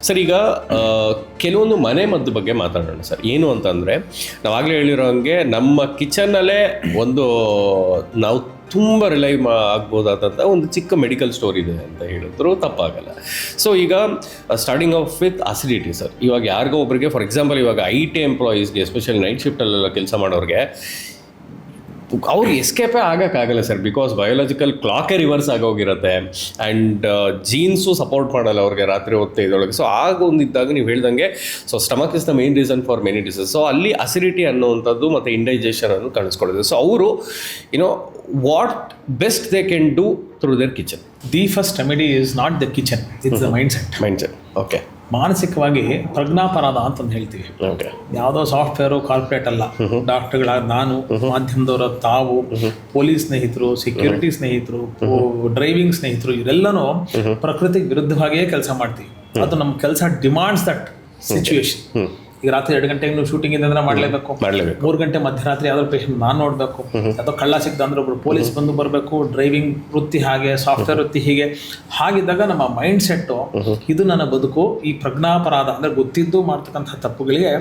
Sir ಈಗ ಕೆಲವೊಂದು ಮನೆ ಮದ್ದು ಬಗ್ಗೆ ಮಾತಾಡೋಣ ಸರ್. ಏನು ಅಂತಂದರೆ ನಾವಾಗಲೇ ಹೇಳಿರೋ ಹಂಗೆ ನಮ್ಮ ಕಿಚನ್ನಲ್ಲೇ ಒಂದು ನಾವು ತುಂಬ ರಿಲೈ ಆಗ್ಬೋದಾದಂಥ ಒಂದು ಚಿಕ್ಕ ಮೆಡಿಕಲ್ ಸ್ಟೋರ್ ಇದೆ ಅಂತ ಹೇಳಿದ್ರು ತಪ್ಪಾಗಲ್ಲ. ಸೊ ಈಗ starting off with acidity sir. ಇವಾಗ ಯಾರಿಗೋ ಒಬ್ಬರಿಗೆ ಫಾರ್ ಎಕ್ಸಾಂಪಲ್ ಇವಾಗ IT ಎಂಪ್ಲಾಯೀಸ್ಗೆ ಎಸ್ಪೆಷಲಿ ನೈಟ್ ಶಿಫ್ಟಲ್ಲೆಲ್ಲ ಕೆಲಸ ಮಾಡೋರಿಗೆ ಅವ್ರು ಎಸ್ಕೇಪೇ ಆಗೋಕ್ಕಾಗಲ್ಲ ಸರ್, ಬಿಕಾಸ್ ಬಯೋಲಾಜಿಕಲ್ ಕ್ಲಾಕೇ ರಿವರ್ಸ್ ಆಗೋಗಿರುತ್ತೆ ಆ್ಯಂಡ್ ಜೀನ್ಸು ಸಪೋರ್ಟ್ ಮಾಡಲ್ಲ ಅವ್ರಿಗೆ ರಾತ್ರಿ ಹೊತ್ತು ಇದರೊಳಗೆ. ಸೊ ಆಗ ಒಂದಿದ್ದಾಗ ನೀವು ಹೇಳ್ದಂಗೆ so stomach is the main reason for many disease. So ಅಲ್ಲಿ ಅಸಿಡಿಟಿ ಅನ್ನುವಂಥದ್ದು ಮತ್ತು ಇಂಡೈಜೆಷನ್ ಅನ್ನು ಕಾಣಿಸ್ಕೊಳ್ಳುತ್ತೆ. ಸೊ ಅವರು what best they can do through there kitchen. The first remedy is not the kitchen, it's the mind set. Okay, ಮಾನಸಿಕವಾಗಿ ಪ್ರಜ್ಞಾಪರಾಧ ಅಂತಂದು ಹೇಳ್ತೀವಿ. Okay, ಯಾವುದೋ software corporate ಅಲ್ಲ. ಡಾಕ್ಟರ್ಗಳಾದ ನಾನು, ಮಾಧ್ಯಮದವರ ತಾವು, ಪೊಲೀಸ್ ಸ್ನೇಹಿತರು, ಸೆಕ್ಯೂರಿಟಿ ಸ್ನೇಹಿತರು, ಡ್ರೈವಿಂಗ್ ಸ್ನೇಹಿತರು, ಇವರೆಲ್ಲನೂ ಪ್ರಕೃತಿಗೆ ವಿರುದ್ಧವಾಗಿಯೇ ಕೆಲಸ ಮಾಡ್ತೀವಿ. ಅದು ನಮ್ಮ ಕೆಲಸ ಡಿಮಾಂಡ್ಸ್ ದಟ್ ಸಿಚುವೇಶನ್. ಈಗ ರಾತ್ರಿ 2 ಗಂಟೆಗೆ ನೀವು ಶೂಟಿಂಗ್ ಇದೆ ಅಂದ್ರೆ ಮಾಡಲೇಬೇಕು. 3 ಗಂಟೆ ಮಧ್ಯರಾತ್ರಿ ಯಾವ್ದೋ ಪೇಷಂಟ್ ನಾನು ನೋಡಬೇಕು, ಯಾವುದೋ ಕಳ್ಳ ಸಿಗ್ದ ಅಂದ್ರೆ ಒಬ್ರು ಪೊಲೀಸ್ ಬಂದು ಬರಬೇಕು. ಡ್ರೈವಿಂಗ್ ವೃತ್ತಿ ಹಾಗೆ, ಸಾಫ್ಟ್ವೇರ್ ವೃತ್ತಿ ಹೀಗೆ. ಹಾಗಿದ್ದಾಗ ನಮ್ಮ ಮೈಂಡ್ ಸೆಟ್ಟು ಇದು ನನ್ನ ಬದುಕು, ಈ ಪ್ರಜ್ಞಾಪರಾಧ ಅಂದ್ರೆ ಗೊತ್ತಿದ್ದು ಮಾಡ್ತಕ್ಕಂಥ ತಪ್ಪುಗಳಿಗೆ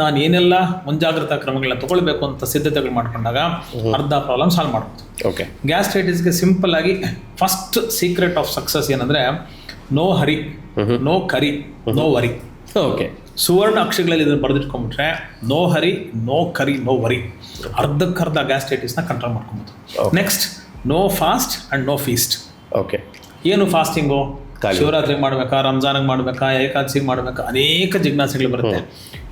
ನಾನು ಏನೆಲ್ಲ ಮುಂಜಾಗ್ರತಾ ಕ್ರಮಗಳನ್ನ ತಗೊಳ್ಬೇಕು ಅಂತ ಸಿದ್ಧತೆಗಳು ಮಾಡ್ಕೊಂಡಾಗ ಅರ್ಧ ಪ್ರಾಬ್ಲಮ್ ಸಾಲ್ವ್ ಮಾಡ್ಬೋದು. ಓಕೆ, ಗ್ಯಾಸ್ಟ್ರೈಟಿಸ್ಗೆ ಸಿಂಪಲ್ ಆಗಿ ಫಸ್ಟ್ ಸೀಕ್ರೆಟ್ ಆಫ್ ಸಕ್ಸಸ್ ಏನಂದ್ರೆ no hurry, no curry, no worry. Okay, ಸುವರ್ಣ ಅಕ್ಷರಗಳಲ್ಲಿ ಇದನ್ನು ಬರೆದಿಟ್ಕೊಂಡ್ಬಿಟ್ರೆ no hurry, no curry, no worry, ಅರ್ಧಕ್ಕರ್ಧ ಗ್ಯಾಸ್ಟ್ರೈಟಿಸ್ನ ಕಂಟ್ರೋಲ್ ಮಾಡ್ಕೊಬೋದು. Next, no fast and no feast. Okay, ಏನು ಫಾಸ್ಟಿಂಗು? ಶಿವರಾತ್ರಿಗೆ ಮಾಡಬೇಕಾ, ರಂಜಾನಿಗೆ ಮಾಡಬೇಕಾ, ಏಕಾದಶಿಗೆ ಮಾಡಬೇಕಾ, ಅನೇಕ ಜಿಜ್ಞಾಸೆಗಳು ಬರುತ್ತೆ.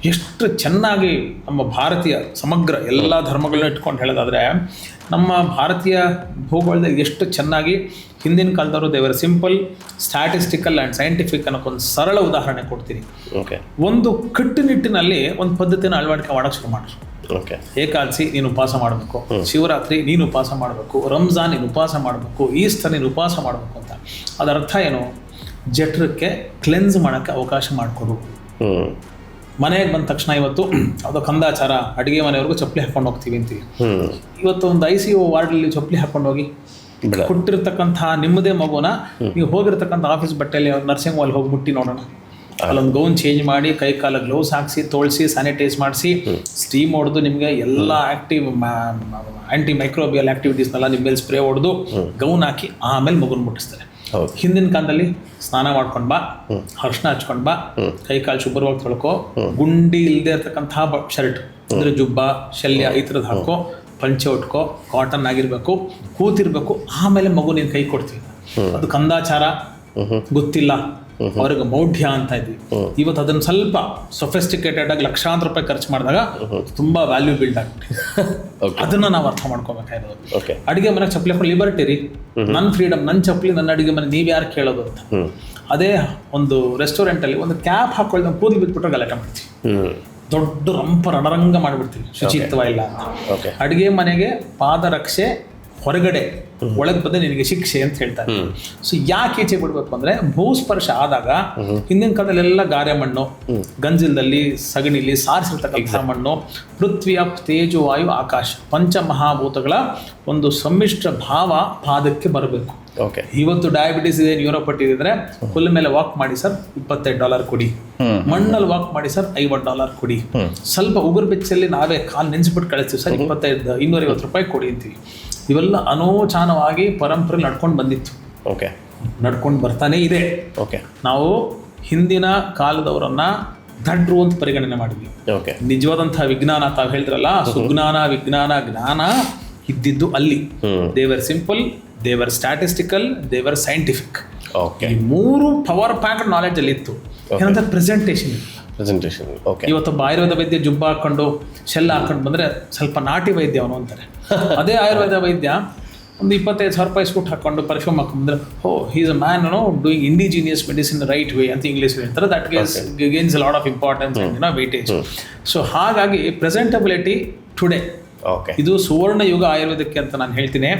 ಎಷ್ಟು ಚೆನ್ನಾಗಿ ನಮ್ಮ ಭಾರತೀಯ ಸಮಗ್ರ ಎಲ್ಲ ಧರ್ಮಗಳನ್ನ ಇಟ್ಕೊಂಡು ಹೇಳೋದಾದರೆ ನಮ್ಮ ಭಾರತೀಯ ಭೂಗೋಳದಲ್ಲಿ ಎಷ್ಟು ಚೆನ್ನಾಗಿ ಹಿಂದಿನ ಕಾಲದವರು ದೇವರ ಸಿಂಪಲ್ ಸ್ಟ್ಯಾಟಿಸ್ಟಿಕಲ್ ಆ್ಯಂಡ್ ಸೈಂಟಿಫಿಕ್ ಅನ್ನೋಕ್ಕೊಂದು ಸರಳ ಉದಾಹರಣೆ ಕೊಡ್ತೀನಿ. ಓಕೆ, ಒಂದು ಕಟ್ಟುನಿಟ್ಟಿನಲ್ಲಿ ಒಂದು ಪದ್ಧತಿನ ಅಳವಡಿಕೆ ಮಾಡೋಕ್ಕೆ ಶುರು ಮಾಡಿದ್ರು. ಓಕೆ, ಏಕಾದಶಿ ನೀನು ಉಪವಾಸ ಮಾಡಬೇಕು, ಶಿವರಾತ್ರಿ ನೀನು ಉಪವಾಸ ಮಾಡಬೇಕು, ರಂಜಾನ್ ನೀನು ಉಪವಾಸ ಮಾಡಬೇಕು, ಈಸ್ಟರ್ ನೀನು ಉಪವಾಸ ಮಾಡಬೇಕು ಅಂತ. ಅದರ ಅರ್ಥ ಏನು? ಜಠರಕ್ಕೆ ಕ್ಲೆನ್ಸ್ ಮಾಡೋಕ್ಕೆ ಅವಕಾಶ ಮಾಡಿಕೊಡು. ಮನೆಗೆ ಬಂದ ತಕ್ಷಣ ಇವತ್ತು ಅದು ಕಂದಾಚಾರ, ಅಡುಗೆ ಮನೆಯವ್ರಿಗೂ ಚಪ್ಪಲಿ ಹಾಕೊಂಡು ಹೋಗ್ತೀವಿ ಅಂತೀವಿ. ಇವತ್ತು ಒಂದು ICU ವಾರ್ಡಲ್ಲಿ ಚಪ್ಪಲಿ ಹಾಕೊಂಡು ಹೋಗಿ ಕೊಟ್ಟಿರ್ತಕ್ಕಂಥ ನಿಮ್ಮದೇ ಮಗುನ ನೀವು ಹೋಗಿರ್ತಕ್ಕಂಥ ಆಫೀಸ್ ಬಟ್ಟೆಯಲ್ಲಿ ನರ್ಸಿಂಗ್ ಹೋಲ್ ಹೋಗಿ ಮುಟ್ಟಿ ನೋಡೋಣ. ಅಲ್ಲೊಂದು ಗೌನ್ ಚೇಂಜ್ ಮಾಡಿ, ಕೈ ಕಾಲ ಗ್ಲೌಸ್ ಹಾಕಿಸಿ, ತೊಳಿಸಿ, ಸ್ಯಾನಿಟೈಸ್ ಮಾಡಿಸಿ, ಸ್ಟೀಮ್ ಹೊಡೆದು ನಿಮಗೆ ಎಲ್ಲ ಆ್ಯಕ್ಟಿವ್ ಆ್ಯಂಟಿ ಮೈಕ್ರೋಬಿಯಲ್ ಆ್ಯಕ್ಟಿವಿಟೀಸ್ನೆಲ್ಲ ನಿಮ್ಮ ಮೇಲೆ ಸ್ಪ್ರೇ ಹೊಡೆದು ಗೌನ್ ಹಾಕಿ ಆಮೇಲೆ ಮಗುನ ಮುಟ್ಟಿಸ್ತಾರೆ. ಹಿಂದಿನ ಕಾಲದಲ್ಲಿ ಸ್ನಾನ ಮಾಡ್ಕೊಂಡು ಬಾ, ಅರ್ಶಿನ ಹಚ್ಕೊಂಡು ಬಾ, ಕೈ ಕಾಲು ಶುಭ್ರವಾಗಿ ತೊಳ್ಕೊ, ಗುಂಡಿ ಇಲ್ಲದೆ ಇರ್ತಕ್ಕಂಥ ಶರ್ಟ್ ಅಂದರೆ ಜುಬ್ಬ, ಶಲ್ಯ ಈ ಥರದ್ದು ಹಾಕೋ, ಪಂಚೆ ಉಟ್ಕೋ, ಕಾಟನ್ ಆಗಿರಬೇಕು, ಕೂತಿರ್ಬೇಕು, ಆಮೇಲೆ ಮಗು ನೀನು ಕೈ ಕೊಡ್ತೀವಿ. ಅದು ಕಂದಾಚಾರ ಗೊತ್ತಿಲ್ಲ, ಅವ್ರಿಗೆ ಮೌಢ್ಯ ಅಂತ ಇದ್ವಿ. ಇವತ್ತು ಅದನ್ನು ಸ್ವಲ್ಪ ಸೊಫಿಸ್ಟಿಕೇಟೆಡ್ ಆಗಿ ಲಕ್ಷಾಂತರ ರೂಪಾಯಿ ಖರ್ಚು ಮಾಡಿದಾಗ ತುಂಬಾ ವ್ಯಾಲ್ಯೂ ಬಿಲ್ಡ್ ಆಗ್ಬಿಟ್ಟು ಅದನ್ನ ನಾವು ಅರ್ಥ ಮಾಡ್ಕೋಬೇಕಾಗಿರೋದು. ಅಡುಗೆ ಮನೆಗೆ ಚಪ್ಪಲಿ ಹಾಕೊಂಡು ಲಿಬರ್ಟಿ ರೀ, ನನ್ನ ಫ್ರೀಡಮ್, ನನ್ನ ಚಪ್ಪಲಿ, ನನ್ನ ಅಡುಗೆ ಮನೆ, ನೀವು ಯಾರು ಕೇಳೋದು ಅಂತ. ಅದೇ ಒಂದು ರೆಸ್ಟೋರೆಂಟಲ್ಲಿ ಒಂದು ಕ್ಯಾಪ್ ಹಾಕೊಳ್ಳಿ ನಾವು ಕೂದಲು ಬಿಟ್ಬಿಟ್ರೆ ಗಲಾಟೆ ಮಾಡ್ತೀವಿ, ದೊಡ್ಡ ರಣರಂಗ ಮಾಡಿಬಿಡ್ತೀವಿ, ಶುಚಿತ್ವ ಇಲ್ಲ ಅಂತ. ಅಡುಗೆ ಮನೆಗೆ ಪಾದರಕ್ಷೆ ಹೊರಗಡೆ, ಒಳಗೆ ಬಂದರೆ ನಿನಗೆ ಶಿಕ್ಷೆ ಅಂತ ಹೇಳ್ತಾರೆ. ಸೊ ಯಾಕೆ ಈಚೆ ಬಿಡಬೇಕು ಅಂದರೆ ಭೂಸ್ಪರ್ಶ ಆದಾಗ ಹಿಂದಿನ ಕಾಲದಲ್ಲೆಲ್ಲ ಗಾರೆ ಮಣ್ಣು, ಗಂಜಿಲದಲ್ಲಿ ಸಗಣಿಲಿ ಸಾರಿಸಿರ್ತಕ್ಕಂಥ ಮಣ್ಣು, ಪೃಥ್ವಿಯ ತೇಜು ವಾಯು ಆಕಾಶ ಪಂಚಮಹಾಭೂತಗಳ ಒಂದು ಸಮ್ಮಿಶ್ರ ಭಾವ ಪಾದಕ್ಕೆ ಬರಬೇಕು. ಇವತ್ತು ಡಯಾಬಿಟಿಸ್ ಇದೆ, ನ್ಯೂರೋಪತಿ ಇದ್ರೆ ಹುಲ್ಲ ಮೇಲೆ ವಾಕ್ ಮಾಡಿ ಸರ್ $25 ಕೊಡಿ, ಮಣ್ಣಲ್ಲಿ ವಾಕ್ ಮಾಡಿ ಸರ್ $50 ಕೊಡಿ, ಸ್ವಲ್ಪ ಉಗುರು ಬೆಚ್ಚಲ್ಲಿ ನಾವೇ ಕಾಲು ನೆನೆಸ್ಬಿಟ್ಟು ಕಳಿಸ್ತೀವಿ ಸರ್ $250 ಕೊಡಿ ಅಂತೀವಿ. ಇವೆಲ್ಲ ಅನೋಚಾನವಾಗಿ ಪರಂಪರೆ ನಡ್ಕೊಂಡು ಬಂದಿತ್ತು, ನಡ್ಕೊಂಡು ಬರ್ತಾನೆ ಇದೆ. ನಾವು ಹಿಂದಿನ ಕಾಲದವರನ್ನ ದಡ್ರು ಅಂತ ಪರಿಗಣನೆ ಮಾಡಿದ್ವಿ. ನಿಜವಾದಂತಹ ವಿಜ್ಞಾನ ತಾವು ಹೇಳಿದ್ರಲ್ಲ, ಸುಜ್ಞಾನ, ವಿಜ್ಞಾನ, ಜ್ಞಾನ ಇದ್ದಿದ್ದು ಅಲ್ಲಿ. ದೇವರ್ ಸಿಂಪಲ್, ದೇವರ್ ಸ್ಟ್ಯಾಟಿಸ್ಟಿಕಲ್, ದೇವರ್ ಸೈಂಟಿಫಿಕ್. ಈ 3 ಪವರ್ ಪ್ಯಾಕ್ಡ್ ನಾಲೆಜ್ ಅಲ್ಲಿ ಇತ್ತು. ಏನಂದ್ರೆ ಪ್ರೆಸೆಂಟೇಷನ್. ಇವತ್ತೊಬ್ಬ ಆಯುರ್ವೇದ ವೈದ್ಯ ಜುಬ್ಬ ಹಾಕೊಂಡು ಶೆಲ್ಲ ಹಾಕೊಂಡು ಬಂದ್ರೆ ಸ್ವಲ್ಪ ನಾಟಿ ವೈದ್ಯ ಅವನು ಅಂತಾರೆ. ಅದೇ ಆಯುರ್ವೇದ ವೈದ್ಯ ಒಂದು $25,000 ಸ್ಕೂಟ್ ಹಾಕೊಂಡು ಪರ್ಫ್ಯೂಮ್ ಹಾಕೊಂಡ್ರೆ he's a man doing indigenous medicine right way ಅಂತ ಇಂಗ್ಲೀಷ್ ಹೇಳ್ತಾರೆ. That gains lot of importance weightage. So ಹಾಗಾಗಿ ಪ್ರೆಸೆಂಟಬಿಲಿಟಿ ಟುಡೇ ಇದು ಸುವರ್ಣ ಯುಗ ಆಯುರ್ವೇದಕ್ಕೆ ಅಂತ ನಾನು ಹೇಳ್ತೀನಿ.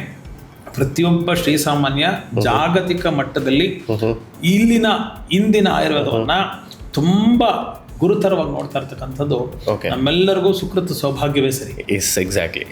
ಪ್ರತಿಯೊಬ್ಬ ಶ್ರೀಸಾಮಾನ್ಯ ಜಾಗತಿಕ ಮಟ್ಟದಲ್ಲಿ ಇಂದಿನ ಆಯುರ್ವೇದವನ್ನ ತುಂಬಾ ಗುರುತರವಾಗಿ ನೋಡ್ತಾ ಇರ್ತಕ್ಕಂಥದ್ದು ನಮ್ಮೆಲ್ಲರಿಗೂ ಸುಕೃತ ಸೌಭಾಗ್ಯವೇ ಸರಿ. ಎಕ್ಸಾಕ್ಟ್ಲಿ.